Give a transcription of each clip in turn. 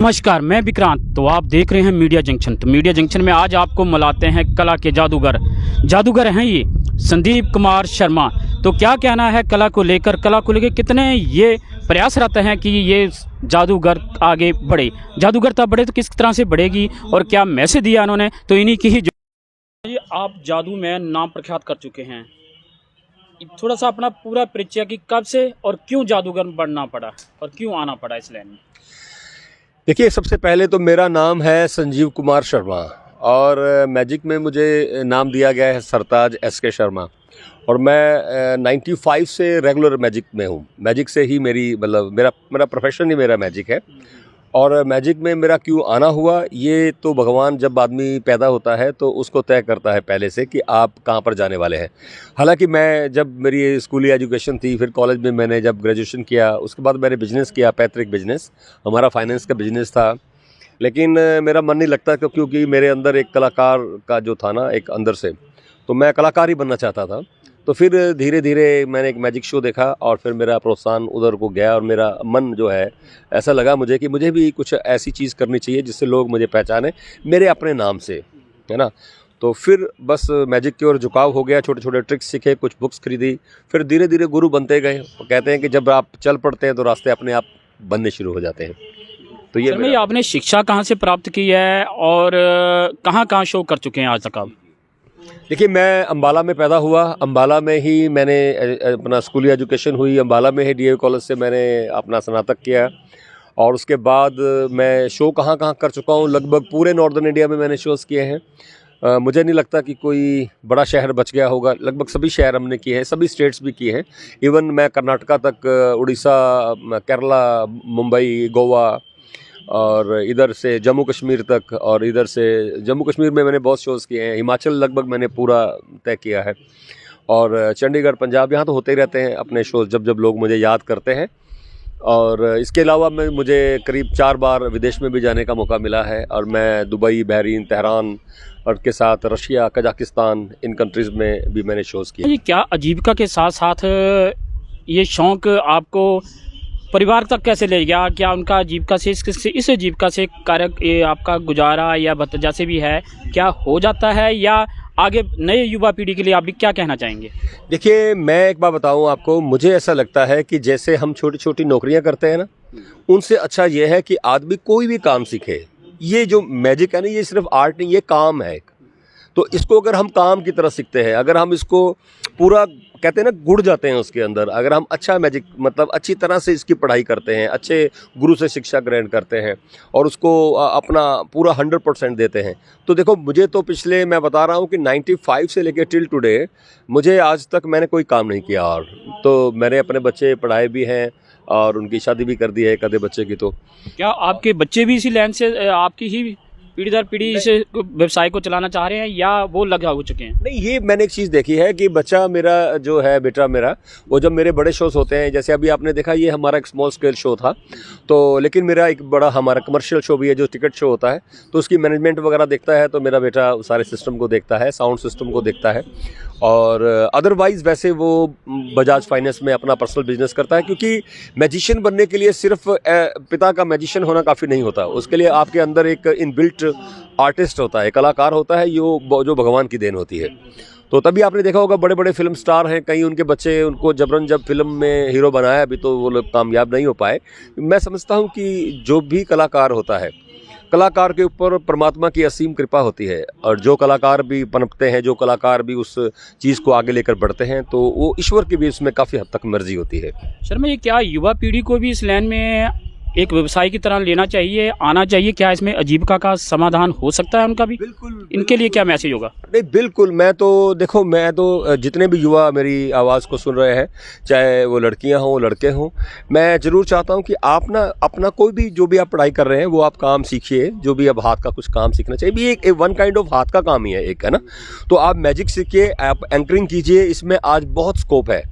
नमस्कार, मैं विक्रांत। तो आप देख रहे हैं मीडिया जंक्शन। तो मीडिया जंक्शन में आज आपको मिलाते हैं कला के जादूगर हैं ये संदीप कुमार शर्मा। तो क्या कहना है कला को लेकर कितने ये प्रयासरत हैं कि ये जादूगर आगे बढ़े, जादूगरता बढ़े तो किस तरह से बढ़ेगी और क्या मैसेज दिया उन्होंने, तो इन्हीं की ही आप जादू में नाम प्रख्यात कर चुके हैं। थोड़ा सा अपना पूरा परिचय कि कब से और क्यों जादूगर बनना पड़ा और क्यों आना पड़ा इस लाइन में। देखिए, सबसे पहले तो मेरा नाम है संजीव कुमार शर्मा और मैजिक में मुझे नाम दिया गया है सरताज SK शर्मा। और मैं 95 से रेगुलर मैजिक में हूँ। मैजिक से ही मेरा प्रोफेशन ही मेरा मैजिक है। और मैजिक में मेरा क्यों आना हुआ, ये तो भगवान जब आदमी पैदा होता है तो उसको तय करता है पहले से कि आप कहाँ पर जाने वाले हैं। हालांकि मैं जब मेरी स्कूली एजुकेशन थी, फिर कॉलेज में मैंने जब ग्रेजुएशन किया, उसके बाद मैंने बिज़नेस किया, पैतृक बिजनेस, हमारा फाइनेंस का बिजनेस था। लेकिन मेरा मन नहीं लगता क्योंकि मेरे अंदर एक कलाकार का जो था ना, एक अंदर से, तो मैं कलाकार ही बनना चाहता था। तो फिर धीरे धीरे मैंने एक मैजिक शो देखा और फिर मेरा प्रोत्साहन उधर को गया और मेरा मन जो है, ऐसा लगा मुझे कि मुझे भी कुछ ऐसी चीज़ करनी चाहिए जिससे लोग मुझे पहचाने मेरे अपने नाम से, है ना। तो फिर बस मैजिक की ओर झुकाव हो गया, छोटे छोटे ट्रिक्स सीखे, कुछ बुक्स खरीदी, फिर धीरे धीरे गुरु बनते गए। वो कहते हैं कि जब आप चल पड़ते हैं तो रास्ते अपने आप बनने शुरू हो जाते हैं। तो ये आपने शिक्षा कहाँ से प्राप्त की है और कहाँ कहाँ शो कर चुके हैं आज तक आप? देखिए, मैं अंबाला में पैदा हुआ, अंबाला में ही मैंने अपना स्कूली एजुकेशन हुई, अंबाला में ही DAV कॉलेज से मैंने अपना स्नातक किया। और उसके बाद मैं शो कहाँ कहाँ कर चुका हूँ, लगभग पूरे नॉर्दर्न इंडिया में मैंने शोज़ किए हैं। मुझे नहीं लगता कि कोई बड़ा शहर बच गया होगा, लगभग सभी शहर हमने किए हैं, सभी स्टेट्स भी किए हैं। इवन मैं कर्नाटका तक, उड़ीसा, केरला, मुंबई, गोवा और इधर से जम्मू कश्मीर तक, और इधर से जम्मू कश्मीर में मैंने बहुत शोज़ किए हैं। हिमाचल लगभग मैंने पूरा तय किया है, और चंडीगढ़, पंजाब, यहाँ तो होते ही रहते हैं अपने शोज़ जब जब लोग मुझे याद करते हैं। और इसके अलावा मुझे करीब 4 बार विदेश में भी जाने का मौका मिला है, और मैं दुबई, बहरीन, तेहरान और के साथ रशिया, कजाकिस्तान, इन कंट्रीज़ में भी मैंने शोज़ किए। ये क्या आजीविका के साथ साथ ये शौक़ आपको परिवार तक कैसे ले गया? क्या उनका आजीविका से इस आजीविका से कार्य आपका गुजारा या भतीजा से भी है, क्या हो जाता है, या आगे नए युवा पीढ़ी के लिए आप भी क्या कहना चाहेंगे? देखिए, मैं एक बात बताऊं आपको, मुझे ऐसा लगता है कि जैसे हम छोटी छोटी नौकरियां करते हैं ना, उनसे अच्छा ये है कि आदमी कोई भी काम सीखे। ये जो मैजिक है ना, ये सिर्फ आर्ट नहीं, ये काम है एक। तो इसको अगर हम काम की तरह सीखते हैं, अगर हम इसको पूरा, कहते हैं ना, गुड़ जाते हैं उसके अंदर, अगर हम अच्छा मैजिक अच्छी तरह से इसकी पढ़ाई करते हैं, अच्छे गुरु से शिक्षा ग्रहण करते हैं और उसको अपना पूरा 100% देते हैं, तो देखो, मुझे तो पिछले, मैं बता रहा हूँ कि 95 से लेकर टिल टुडे मुझे आज तक मैंने कोई काम नहीं किया। और तो मैंने अपने बच्चे पढ़ाए भी हैं और उनकी शादी भी कर दी है एक आधे बच्चे की। तो क्या आपके बच्चे भी इसी लाइन से आपकी ही पीढ़ी दर पीढ़ी इस व्यवसाय को चलाना चाह रहे हैं, या वो लगा हो चुके हैं? नहीं, ये मैंने एक चीज़ देखी है कि बच्चा मेरा जो है, बेटा मेरा, वो जब मेरे बड़े शोज़ होते हैं, जैसे अभी आपने देखा, ये हमारा एक स्मॉल स्केल शो था, तो लेकिन मेरा एक बड़ा हमारा कमर्शियल शो भी है जो टिकट शो होता है, तो उसकी मैनेजमेंट वगैरह देखता है, तो मेरा बेटा सारे सिस्टम को देखता है, साउंड सिस्टम को देखता है। और अदरवाइज़ वैसे वो बजाज फाइनेंस में अपना पर्सनल बिजनेस करता है, क्योंकि मैजिशियन बनने के लिए सिर्फ पिता का मैजिशियन होना काफ़ी नहीं होता, उसके लिए आपके अंदर एक इनबिल्ट आर्टिस्ट होता है, कलाकार होता है, जो भगवान की देन होती है। तो तभी आपने देखा होगा, बड़े बड़े फिल्म स्टार हैं, कई उनके बच्चे उनको जबरन जब फिल्म में हीरो बनाया, अभी तो वो लोग कामयाब नहीं हो पाए। मैं समझता हूँ कि जो भी कलाकार होता है, कलाकार के ऊपर परमात्मा की असीम कृपा होती है, और जो कलाकार भी पनपते हैं, जो कलाकार भी उस चीज़ को आगे लेकर बढ़ते हैं, तो वो ईश्वर की भी उसमें काफ़ी हद तक मर्जी होती है। शर्मा, ये क्या युवा पीढ़ी को भी इस लाइन में एक व्यवसाय की तरह लेना चाहिए, आना चाहिए? क्या इसमें आजीविका का समाधान हो सकता है उनका भी? बिल्कुल। इनके लिए क्या मैसेज होगा? नहीं, बिल्कुल। मैं तो जितने भी युवा मेरी आवाज़ को सुन रहे हैं, चाहे वो लड़कियां हों, लड़के हों, मैं ज़रूर चाहता हूं कि आप ना अपना कोई भी, जो भी आप पढ़ाई कर रहे हैं, वो आप काम सीखिए, जो भी आप हाथ का कुछ काम सीखना चाहिए भी, एक वन काइंड ऑफ हाथ का काम ही है एक, है ना। तो आप मैजिक सीखिए, आप एंकरिंग कीजिए, इसमें आज बहुत स्कोप है।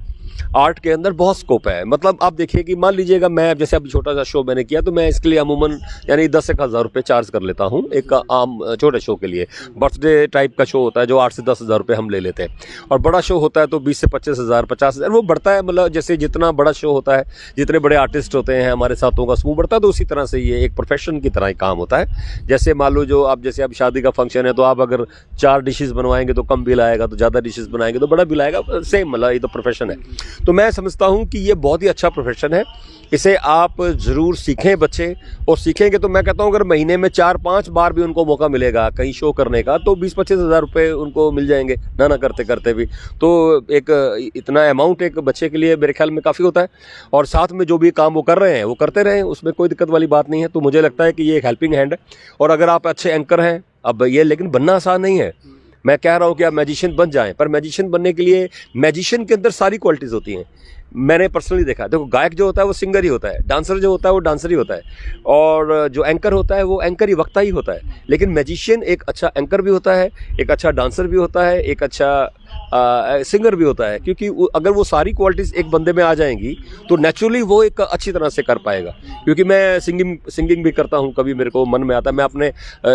आर्ट के अंदर बहुत स्कोप है। मतलब आप देखिए कि मान लीजिएगा मैं जैसे अभी छोटा सा शो मैंने किया, तो मैं इसके लिए अमूमन यानी 10-1 हज़ार रुपये चार्ज कर लेता हूँ एक आम छोटे शो के लिए। बर्थडे टाइप का शो होता है जो 8 से 10 हज़ार रुपये हम ले लेते हैं, और बड़ा शो होता है तो 20 से 25 हज़ार 50 हज़ार वो बढ़ता है। मतलब जैसे जितना बड़ा शो होता है, जितने बड़े आर्टिस्ट होते हैं, हमारे साथों का समूह बढ़ता है, तो उसी तरह से ये एक प्रोफेशन की तरह ही काम होता है। जैसे मान लो जो आप जैसे अब शादी का फंक्शन है, तो आप अगर 4 डिशेज़ बनवाएंगे तो कम बिल आएगा, तो ज़्यादा डिशेज़ बनाएंगे तो बड़ा बिल आएगा। सेम मतलब ये तो प्रोफेशन है। तो मैं समझता हूँ कि ये बहुत ही अच्छा प्रोफेशन है, इसे आप ज़रूर सीखें बच्चे, और सीखेंगे तो मैं कहता हूँ अगर महीने में 4-5 बार भी उनको मौका मिलेगा कहीं शो करने का, तो 20-25 हज़ार रुपये उनको मिल जाएंगे ना करते करते भी। तो एक इतना अमाउंट एक बच्चे के लिए मेरे ख्याल में काफ़ी होता है, और साथ में जो भी काम वो कर रहे हैं वो करते रहें, उसमें कोई दिक्कत वाली बात नहीं है। तो मुझे लगता है कि ये एक हेल्पिंग हैंड है। और अगर आप अच्छे एंकर हैं, अब ये लेकिन बनना आसान नहीं है। मैं कह रहा हूँ कि आप मैजिशियन बन जाएं, पर मैजिशियन बनने के लिए मैजिशियन के अंदर सारी क्वालिटीज़ होती हैं। मैंने पर्सनली देखा, देखो गायक जो होता है वो सिंगर ही होता है, डांसर जो होता है वो डांसर ही होता है, और जो एंकर होता है वो एंकर ही वक्ता ही होता है। लेकिन मैजिशियन एक अच्छा एंकर भी होता है, एक अच्छा डांसर भी होता है, एक अच्छा सिंगर भी होता है, क्योंकि अगर वो सारी क्वालिटीज़ एक बंदे में आ जाएंगी तो नेचुरली वो एक अच्छी तरह से कर पाएगा। क्योंकि मैं सिंगिंग भी करता हूँ, कभी मेरे को मन में आता है, मैं अपने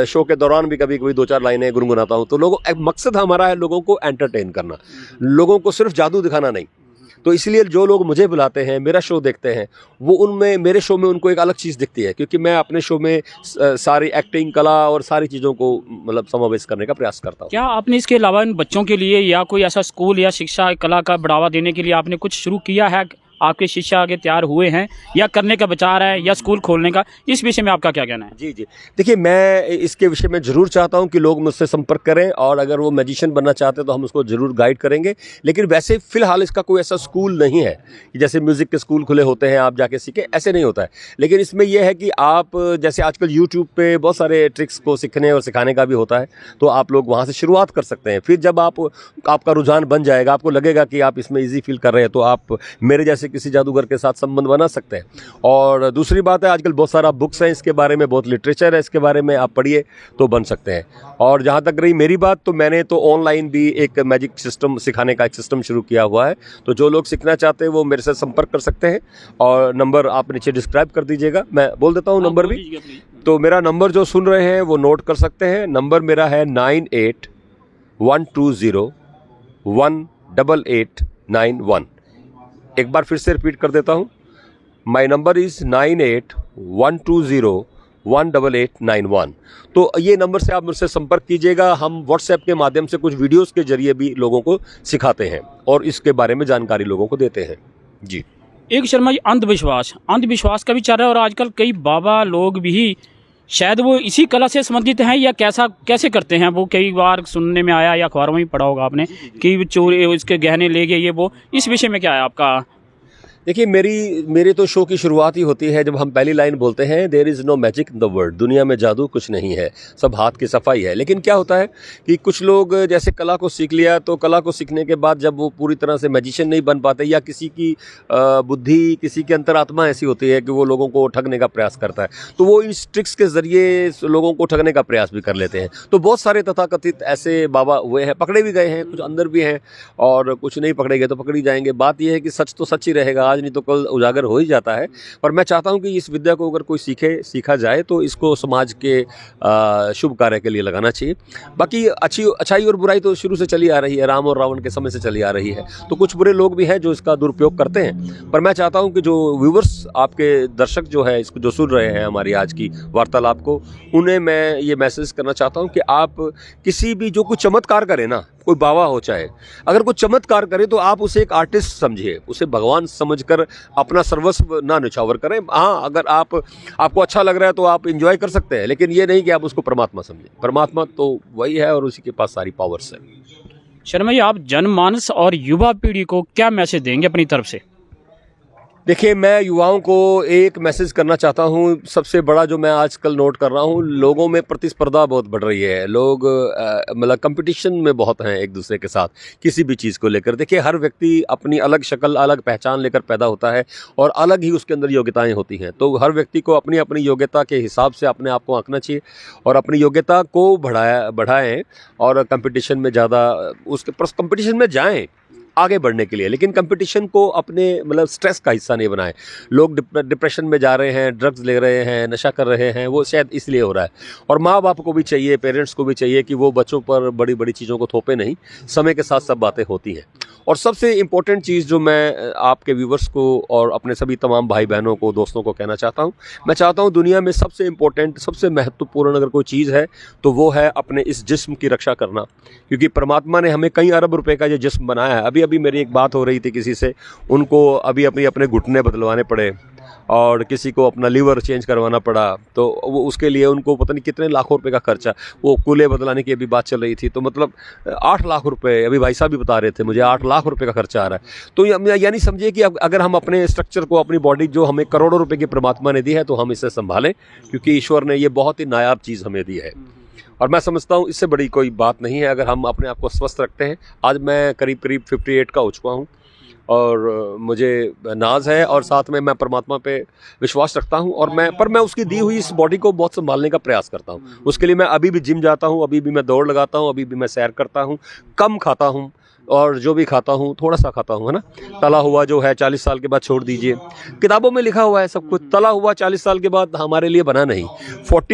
शो के दौरान भी कभी कभी 2-4 लाइनें गुनगुनाता हूँ। तो लोगों एक मकसद हमारा है लोगों को एंटरटेन करना, लोगों को सिर्फ जादू दिखाना नहीं। तो इसलिए जो लोग मुझे बुलाते हैं, मेरा शो देखते हैं, वो उनमें मेरे शो में उनको एक अलग चीज़ दिखती है, क्योंकि मैं अपने शो में सारी एक्टिंग, कला और सारी चीज़ों को मतलब समावेश करने का प्रयास करता हूँ। क्या आपने इसके अलावा इन बच्चों के लिए या कोई ऐसा स्कूल या शिक्षा कला का बढ़ावा देने के लिए आपने कुछ शुरू किया है? आपके शिष्य आगे तैयार हुए हैं या करने का विचार है या स्कूल खोलने का? इस विषय में आपका क्या कहना है? जी जी, देखिए मैं इसके विषय में ज़रूर चाहता हूं कि लोग मुझसे संपर्क करें, और अगर वो मैजिशियन बनना चाहते हैं तो हम उसको ज़रूर गाइड करेंगे। लेकिन वैसे फ़िलहाल इसका कोई ऐसा स्कूल नहीं है कि जैसे म्यूज़िक के स्कूल खुले होते हैं आप जाके सीखें, ऐसे नहीं होता है। लेकिन इसमें यह है कि आप जैसे आजकल यूट्यूब पे बहुत सारे ट्रिक्स को सीखने और सिखाने का भी होता है, तो आप लोग वहाँ से शुरुआत कर सकते हैं। फिर जब आपका रुझान बन जाएगा, आपको लगेगा कि आप इसमें ईजी फील कर रहे हैं, तो आप मेरे जैसे किसी जादूगर के साथ संबंध बना सकते हैं। और दूसरी बात है, आजकल बहुत सारा बुक्स हैं इसके बारे में, बहुत लिटरेचर है इसके बारे में, आप पढ़िए तो बन सकते हैं। और जहाँ तक रही मेरी बात, तो मैंने तो ऑनलाइन भी एक मैजिक सिस्टम सिखाने का एक सिस्टम शुरू किया हुआ है। तो जो लोग सीखना चाहते हैं वो मेरे से संपर्क कर सकते हैं, और नंबर आप नीचे डिस्क्राइब कर दीजिएगा, मैं बोल देता हूँ नंबर भी। तो मेरा नंबर जो सुन रहे हैं वो नोट कर सकते हैं। नंबर मेरा है 9812018891। एक बार फिर से रिपीट कर देता हूँ, माई नंबर इज़ 9812018891। तो ये नंबर से आप मुझसे संपर्क कीजिएगा। हम व्हाट्सएप के माध्यम से कुछ वीडियोस के जरिए भी लोगों को सिखाते हैं और इसके बारे में जानकारी लोगों को देते हैं। जी, एक शर्मा जी, अंधविश्वास का भी चल रहा है, और आजकल कई बाबा लोग भी शायद वो इसी कला से संबंधित हैं या कैसे करते हैं वो? कई बार सुनने में आया या अखबारों में भी पढ़ा होगा आपने कि चोरी, इसके गहने ले गए, ये वो। इस विषय में क्या है आपका? देखिए मेरे तो शो की शुरुआत ही होती है जब हम पहली लाइन बोलते हैं, there is no magic in the world, दुनिया में जादू कुछ नहीं है, सब हाथ की सफाई है। लेकिन क्या होता है कि कुछ लोग जैसे कला को सीख लिया, तो कला को सीखने के बाद जब वो पूरी तरह से मैजिशियन नहीं बन पाते, या किसी की बुद्धि, किसी की अंतरात्मा ऐसी होती है कि वो लोगों को ठगने का प्रयास करता है, तो वो इन ट्रिक्स के ज़रिए लोगों को ठगने का प्रयास भी कर लेते हैं। तो बहुत सारे तथाकथित ऐसे बाबा हुए हैं, पकड़े भी गए हैं, कुछ अंदर भी हैं, और कुछ नहीं पकड़े गए तो पकड़ी जाएंगे। बात यह है कि सच तो सच ही रहेगा, नहीं तो कल उजागर हो ही जाता है। पर मैं चाहता हूं कि इस विद्या को अगर कोई सीखा जाए तो इसको समाज के शुभ कार्य के लिए लगाना चाहिए। बाकी अच्छाई और बुराई तो शुरू से चली आ रही है, राम और रावण के समय से चली आ रही है। तो कुछ बुरे लोग भी हैं जो इसका दुरुपयोग करते हैं, पर मैं चाहता हूं कि जो व्यूवर्स, आपके दर्शक जो है इसको जो सुन रहे हैं हमारी आज की वार्तालाप को, उन्हें मैं ये मैसेज करना चाहता हूं कि आप किसी भी जो कुछ चमत्कार करे ना, कोई बाबा हो चाहे, अगर कोई चमत्कार करे तो आप उसे एक आर्टिस्ट समझिए, उसे भगवान समझकर अपना सर्वस्व ना न्यौछावर करें। हाँ, अगर आपको अच्छा लग रहा है तो आप एंजॉय कर सकते हैं, लेकिन ये नहीं कि आप उसको परमात्मा समझें। परमात्मा तो वही है और उसी के पास सारी पावर्स है। शर्मा जी, आप जनमानस और युवा पीढ़ी को क्या मैसेज देंगे अपनी तरफ से? देखिए, मैं युवाओं को एक मैसेज करना चाहता हूँ। सबसे बड़ा जो मैं आजकल नोट कर रहा हूँ, लोगों में प्रतिस्पर्धा बहुत बढ़ रही है। लोग मतलब कंपटीशन में बहुत हैं एक दूसरे के साथ किसी भी चीज़ को लेकर। देखिए, हर व्यक्ति अपनी अलग शक्ल, अलग पहचान लेकर पैदा होता है और अलग ही उसके अंदर योग्यताएं होती हैं। तो हर व्यक्ति को अपनी अपनी योग्यता के हिसाब से अपने आप को आंकना चाहिए और अपनी योग्यता को बढ़ाएं और कंपटीशन में ज़्यादा कंपटीशन में जाएं। आगे बढ़ने के लिए, लेकिन कंपटीशन को अपने मतलब स्ट्रेस का हिस्सा नहीं बनाएं। लोग डिप्रेशन में जा रहे हैं, ड्रग्स ले रहे हैं, नशा कर रहे हैं, वो शायद इसलिए हो रहा है। और माँ बाप को भी चाहिए, पेरेंट्स को भी चाहिए कि वो बच्चों पर बड़ी बड़ी चीज़ों को थोपे नहीं, समय के साथ सब बातें होती हैं। और सबसे इम्पोर्टेंट चीज़ जो मैं आपके व्यूवर्स को और अपने सभी तमाम भाई बहनों को, दोस्तों को कहना चाहता हूँ, मैं चाहता हूँ दुनिया में सबसे इम्पोर्टेंट, सबसे महत्वपूर्ण अगर कोई चीज़ है तो वो है अपने इस जिस्म की रक्षा करना। क्योंकि परमात्मा ने हमें कई अरब रुपए का ये जिस्म बनाया है। अभी अभी मेरी एक बात हो रही थी किसी से, उनको अभी अपने घुटने बदलवाने पड़े और किसी को अपना लीवर चेंज करवाना पड़ा, तो वो उसके लिए उनको पता नहीं कितने लाखों रुपए का खर्चा, वो कूल्हे बदलाने की अभी बात चल रही थी, तो मतलब 8 लाख रुपए, अभी भाई साहब भी बता रहे थे मुझे 8 लाख रुपए का खर्चा आ रहा है। तो यानी समझिए कि अगर हम अपने स्ट्रक्चर को, अपनी बॉडी जो हमें करोड़ों रुपए की परमात्मा ने दी है, तो हम इसे संभालें, क्योंकि ईश्वर ने ये बहुत ही नायाब चीज़ हमें दी है। और मैं समझता हूँ इससे बड़ी कोई बात नहीं है अगर हम अपने आप को स्वस्थ रखते हैं। आज मैं करीब 58 का हो चुका हूँ और मुझे नाज है, और साथ में मैं परमात्मा पे विश्वास रखता हूँ, और मैं उसकी दी हुई इस बॉडी को बहुत संभालने का प्रयास करता हूँ। उसके लिए मैं अभी भी जिम जाता हूँ, अभी भी मैं दौड़ लगाता हूँ, अभी भी मैं सैर करता हूँ, कम खाता हूँ, और जो भी खाता हूँ थोड़ा सा खाता हूँ, है ना। तला हुआ जो है 40 साल के बाद छोड़ दीजिए। किताबों में लिखा हुआ है सब कुछ, तला हुआ 40 साल के बाद हमारे लिए बना नहीं।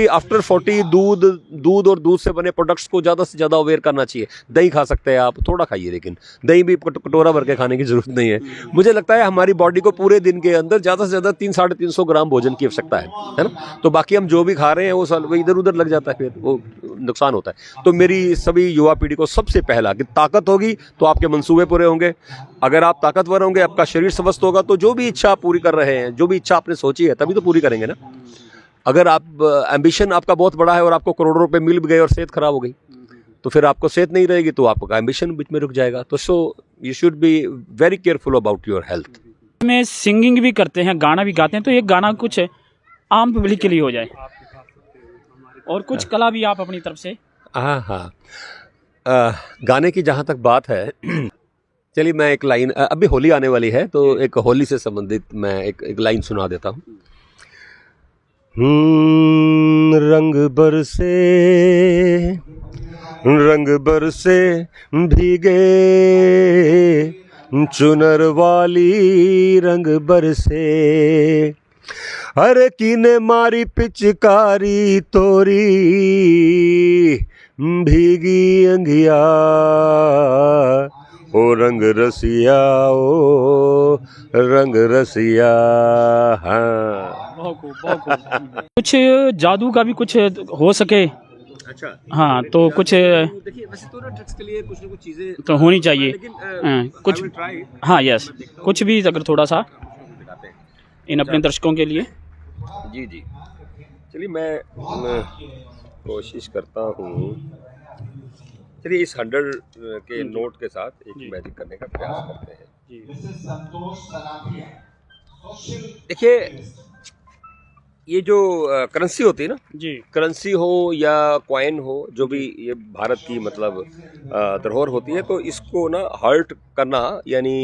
आफ्टर 40 दूध और दूध से बने प्रोडक्ट्स को ज़्यादा से ज़्यादा अवेयर करना चाहिए। दही खा सकते हैं आप, थोड़ा खाइए, लेकिन दही भी कटोरा भर के खाने की ज़रूरत नहीं है। मुझे लगता है हमारी बॉडी को पूरे दिन के अंदर ज़्यादा से ज़्यादा 300-350 ग्राम भोजन की आवश्यकता है ना। तो बाकी हम जो भी खा रहे हैं वो इधर उधर लग जाता है, फिर वो नुकसान होता है। तो मेरी सभी युवा पीढ़ी को सबसे पहला कि ताकत होगी तो आपके मंसूबे पूरे होंगे। अगर आप ताकतवर होंगे, आपका शरीर स्वस्थ होगा, तो जो भी इच्छा आप पूरी कर रहे हैं, जो भी इच्छा आपने सोची है, तभी तो पूरी करेंगे ना। अगर आप एम्बिशन आपका बहुत बड़ा है और आपको करोड़ों रुपए मिल भी गए और सेहत खराब हो गई, तो फिर आपको सेहत नहीं रहेगी, तो आपका एम्बिशन बीच में रुक जाएगा। तो you should be very careful about your health. में सिंगिंग भी करते हैं, गाना भी गाते हैं, तो एक गाना कुछ आम पब्लिक के लिए हो जाए और कुछ कला भी आप अपनी तरफ से। हाँ, गाने की जहाँ तक बात है, चलिए मैं एक लाइन, अभी होली आने वाली है तो एक होली से संबंधित मैं एक लाइन सुना देता हूँ। रंग बरसे भीगे चुनर वाली, रंग बरसे हर कीने मारी पिचकारी तोरी, भीगी अंगिया ओ रंग रसिया, ओ रंग रसिया। हाँ, कुछ जादू का भी कुछ हो सके। अच्छा, हाँ, तो कुछ देखिए, वैसे तो ना ट्रिक्स के लिए कुछ ना कुछ चीज़ें तो होनी चाहिए। लेकिन कुछ, हाँ, यस, कुछ भी अगर थोड़ा सा इन अपने दर्शकों के लिए। जी, चलिए मैं कोशिश करता हूँ। चलिए इस 100 के नोट के साथ एक मैजिक करने का प्रयास करते हैं। देखिए, ये जो करेंसी होती है ना जी, करेंसी हो या कॉइन हो, जो भी ये भारत की मतलब धरोहर होती है, तो इसको ना हर्ट करना यानी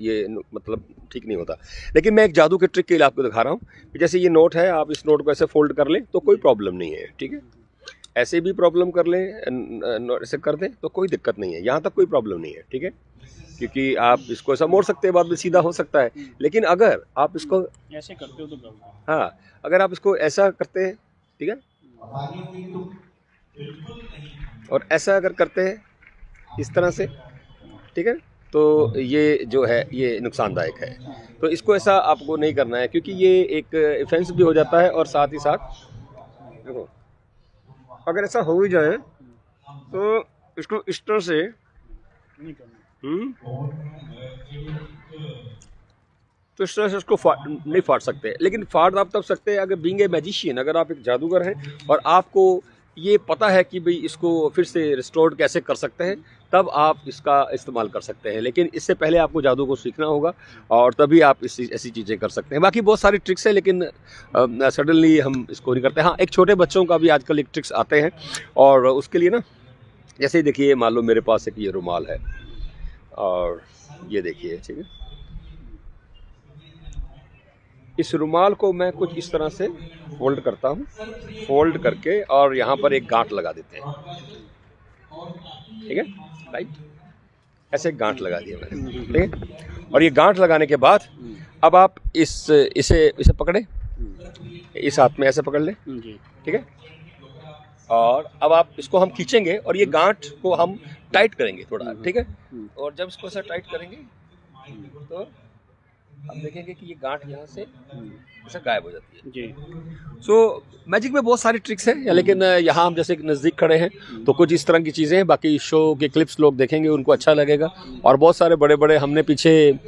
ये मतलब ठीक नहीं होता। लेकिन मैं एक जादू के ट्रिक के लिए आपको दिखा रहा हूँ कि जैसे ये नोट है, आप इस नोट को ऐसे फोल्ड कर लें तो कोई प्रॉब्लम नहीं है, ठीक है। ऐसे भी प्रॉब्लम कर लें, ऐसे कर दें तो कोई दिक्कत नहीं है, यहाँ तक कोई प्रॉब्लम नहीं है, ठीक है। क्योंकि आप इसको ऐसा मोड़ सकते हैं, बाद में सीधा हो सकता है। लेकिन अगर आप इसको ऐसे करते हो तो हाँ, अगर आप इसको ऐसा करते हैं, ठीक है, और ऐसा अगर करते हैं इस तरह से, ठीक है, तो ये जो है ये नुकसानदायक है। तो इसको ऐसा आपको नहीं करना है, क्योंकि ये एक ऑफेंस भी हो जाता है, और साथ ही साथ देखो, अगर ऐसा हो ही जाए तो इसको इस तरह से तो इस तरह से उसको नहीं फाड़ सकते। लेकिन फाड़ आप तब सकते हैं अगर बीइंग ए मैजिशियन, अगर आप एक जादूगर हैं और आपको ये पता है कि भाई इसको फिर से रिस्टोर कैसे कर सकते हैं, तब आप इसका इस्तेमाल कर सकते हैं। लेकिन इससे पहले आपको जादू को सीखना होगा, और तभी आप ऐसी चीज़ें कर सकते हैं। बाकी बहुत सारी ट्रिक्स है, लेकिन सडनली हम इसको नहीं करते। हाँ, एक छोटे बच्चों का भी आजकल एक ट्रिक्स आते हैं, और उसके लिए ना, जैसे देखिए मान लो मेरे पास एक ये रुमाल है, और ये देखिए, ठीक है, इस रुमाल को मैं कुछ इस तरह से फोल्ड करता हूँ, फोल्ड करके और यहाँ पर एक गांठ लगा देते हैं, ठीक है, राइट। ऐसे गांठ लगा दिया मैंने, ठीक है। और ये गांठ लगाने के बाद अब आप इसे पकड़े, इस हाथ में ऐसे पकड़ ले, ठीक है। और अब आप इसको हम खींचेंगे और ये गांठ को हम टाइट करेंगे थोड़ा, ठीक है। और जब इसको ऐसा टाइट करेंगे तो आप देखेंगे कि ये गांठ यहाँ से ऐसा गायब हो जाती है जी। सो मैजिक में बहुत सारी ट्रिक्स हैं, लेकिन यहाँ हम जैसे नज़दीक खड़े हैं तो कुछ इस तरह की चीज़ें हैं। बाकी शो के क्लिप्स लोग देखेंगे, उनको अच्छा लगेगा। और बहुत सारे बड़े बड़े हमने पीछे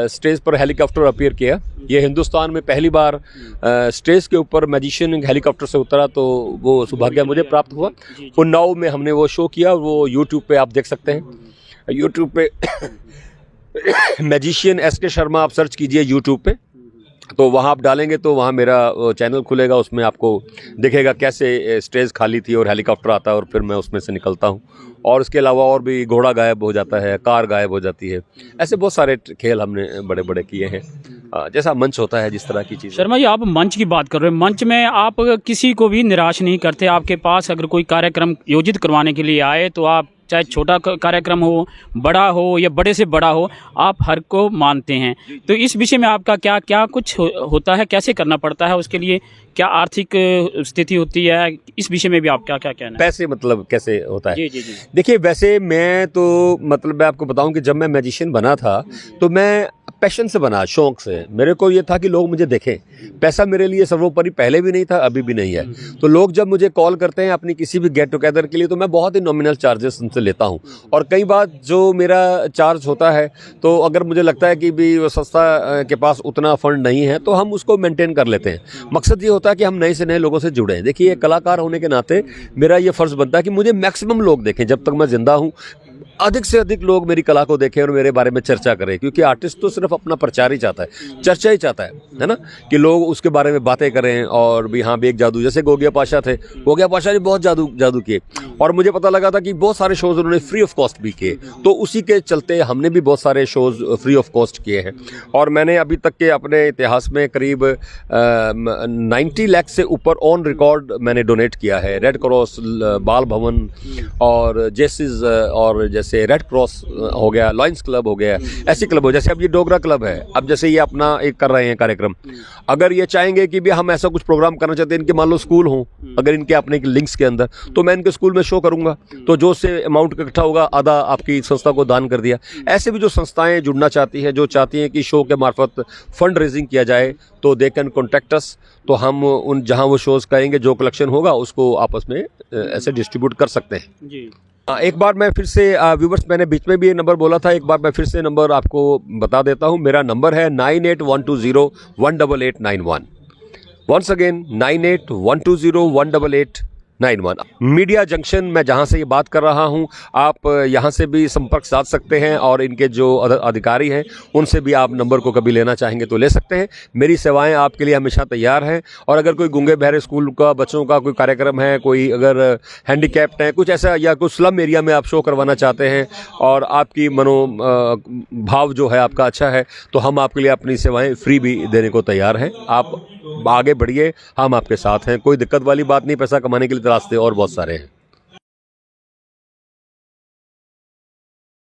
स्टेज पर हेलीकॉप्टर अपीयर किया। ये हिंदुस्तान में पहली बार स्टेज के ऊपर मैजिशियन हेलीकॉप्टर से उतरा, तो वो सौभाग्य मुझे प्राप्त हुआ। उन्नाव में हमने वो शो किया, वो यूट्यूब पे आप देख सकते हैं। यूट्यूब पे मैजिशियन SK शर्मा आप सर्च कीजिए यूट्यूब पे, तो वहाँ आप डालेंगे तो वहाँ मेरा चैनल खुलेगा, उसमें आपको दिखेगा कैसे स्टेज खाली थी और हेलीकॉप्टर आता है और फिर मैं उसमें से निकलता हूँ। और इसके अलावा और भी घोड़ा गायब हो जाता है, कार गायब हो जाती है, ऐसे बहुत सारे खेल हमने बड़े बड़े किए हैं। जैसा मंच होता है, जिस तरह की चीज़। शर्मा जी, आप मंच की बात कर रहे हैं, मंच में आप किसी को भी निराश नहीं करते। आपके पास अगर कोई कार्यक्रम योजित करवाने के लिए आए तो आप चाहे छोटा कार्यक्रम हो, बड़ा हो या बड़े से बड़ा हो, आप हर को मानते हैं। तो इस विषय में आपका क्या क्या कुछ होता है, कैसे करना पड़ता है, उसके लिए क्या आर्थिक स्थिति होती है, इस विषय में भी आप क्या क्या कहना है? पैसे मतलब कैसे होता है? जी जी जी। देखिए, वैसे मैं तो मतलब मैं आपको बताऊं कि जब मैं मैजिशियन बना था तो मैं पैशन से बना, शौक से। मेरे को ये था कि लोग मुझे देखें। पैसा मेरे लिए सर्वोपरि पहले भी नहीं था, अभी भी नहीं है। तो लोग जब मुझे कॉल करते हैं अपनी किसी भी गेट टुगेदर के लिए, तो मैं बहुत ही नॉमिनल चार्जेस उनसे लेता हूं। और कई बार जो मेरा चार्ज होता है, तो अगर मुझे लगता है कि भी वो संस्था के पास उतना फंड नहीं है, तो हम उसको मेंटेन कर लेते हैं। मकसद ये होता है कि हम नए से नए लोगों से जुड़े। देखिए, एक कलाकार होने के नाते मेरा ये फ़र्ज़ बनता है कि मुझे मैक्सिमम लोग देखें। जब तक मैं ज़िंदा हूँ, अधिक से अधिक लोग मेरी कला को देखें और मेरे बारे में चर्चा करें, क्योंकि आर्टिस्ट तो सिर्फ अपना प्रचार ही चाहता है, चर्चा ही चाहता है ना, कि लोग उसके बारे में बातें करें। और भी हाँ, भी एक जादू, जैसे गोगिया पाशा थे, गोगिया पाशा ने बहुत जादू किए, और मुझे पता लगा था कि बहुत सारे शोज़ उन्होंने फ्री ऑफ कॉस्ट भी किए। तो उसी के चलते हमने भी बहुत सारे शोज़ फ्री ऑफ कॉस्ट किए हैं। और मैंने अभी तक के अपने इतिहास में करीब 90 लाख से ऊपर ऑन रिकॉर्ड मैंने डोनेट किया है। रेड क्रॉस, बाल भवन और जेसिस, और जैसे रेड क्रॉस हो गया, लॉयंस क्लब हो गया, ऐसे क्लब हो, जैसे अब ये डोगरा क्लब है। अब जैसे ये अपना एक कर रहे हैं कार्यक्रम, अगर ये चाहेंगे कि भी हम ऐसा कुछ प्रोग्राम करना चाहते हैं, इनके मान लो स्कूल हों, अगर इनके अपने लिंक्स के अंदर, तो मैं इनके स्कूल में शो करूंगा, तो जो से अमाउंट इकट्ठा होगा आधा आपकी संस्था को दान कर दिया। ऐसे भी जो संस्थाएं जुड़ना चाहती है, जो चाहती हैं कि शो के मार्फत फंड रेजिंग किया जाए, तो दे कैन कॉन्टेक्ट अस। तो हम उन जहां वो शोज करेंगे, जो कलेक्शन होगा उसको आपस में ऐसे डिस्ट्रीब्यूट कर सकते हैं जी। एक बार मैं फिर से व्यूवर्स, मैंने बीच में भी ये नंबर बोला था, एक बार मैं फिर से नंबर आपको बता देता हूँ। मेरा नंबर है 9812018891। Once again 9812018891। मीडिया जंक्शन, मैं जहां से ये बात कर रहा हूं, आप यहां से भी संपर्क साध सकते हैं, और इनके जो अधिकारी हैं उनसे भी आप नंबर को कभी लेना चाहेंगे तो ले सकते हैं। मेरी सेवाएं आपके लिए हमेशा तैयार हैं। और अगर कोई गूंगे बहरे स्कूल का बच्चों का कोई कार्यक्रम है, कोई अगर हैंडीकैप्ड है, कुछ ऐसा, या कुछ स्लम एरिया में आप शो करवाना चाहते हैं और आपकी भाव जो है आपका अच्छा है, तो हम आपके लिए अपनी सेवाएं फ्री भी देने को तैयार हैं। आप आगे बढ़िए, हम आपके साथ हैं। कोई दिक्कत वाली बात नहीं, पैसा कमाने के लिए रास्ते और बहुत सारे हैं।